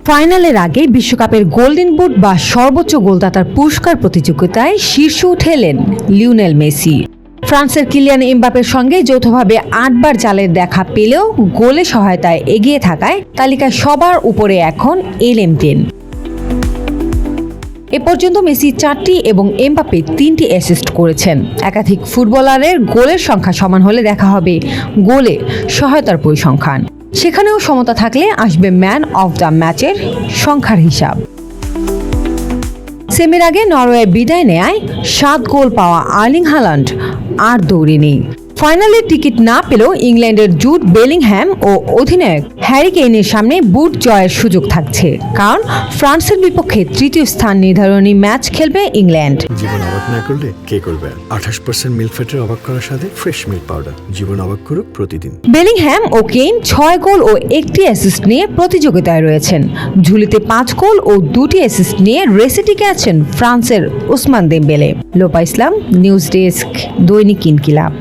ফাইনালের আগে বিশ্বকাপের গোল্ডেন বুট বা সর্বোচ্চ গোলদাতার পুরস্কার প্রতিযোগিতায় শীর্ষে উঠে এলেন লিওনেল মেসি। ফ্রান্সের কিলিয়ান এমবাপের সঙ্গে যৌথভাবে 8বার জালের দেখা পেলেও গোলে সহায়তায় এগিয়ে থাকায় তালিকায় সবার উপরে এখন এলএম10। এ পর্যন্ত মেসি 4টি এবং এমবাপে 3টি অ্যাসিস্ট করেছেন। একাধিক ফুটবলারের গোলের সংখ্যা সমান হলে দেখা হবে গোলে সহায়তার পরিসংখ্যান। সেখানেও সমতা থাকলে আসবে ম্যান অফ দ্য ম্যাচের সংখ্যার হিসাব। সেমির আগে নরওয়ে বিদায় নেয় 7 গোল পাওয়া আর্লিং হাল্যান্ড আর দৌড়ে নেই। ফাইনালের টিকিট না পেলেও ইংল্যান্ডের জুড বেলিংহ্যাম ও অধিনায়ক হ্যারি কেইনের সামনে বুট জয়ের সুযোগ থাকছে, কারণ ফ্রান্সের বিপক্ষে তৃতীয় স্থান নির্ধারণী ম্যাচ খেলবে ইংল্যান্ড। জীবন অবাক না করলে কে করবে? 28% মিল্ক ফ্যাটের অবাক করার সাথে ফ্রেশ মিল্ক পাউডার। জীবন অবাক করুক প্রতিদিন। বেলিংহ্যাম ও কেইন 6 গোল ও 1টি অ্যাসিস্ট নিয়ে প্রতিযোগিতায় রয়েছেন। ঝুলিতে 5 গোল ও 2টি অ্যাসিস্ট নিয়ে রেসে টিকে আছেন ফ্রান্সের ওসমান দেমবেলে। লোপা ইসলাম, নিউজ ডেস্ক, দৈনিক ইনকিলাব।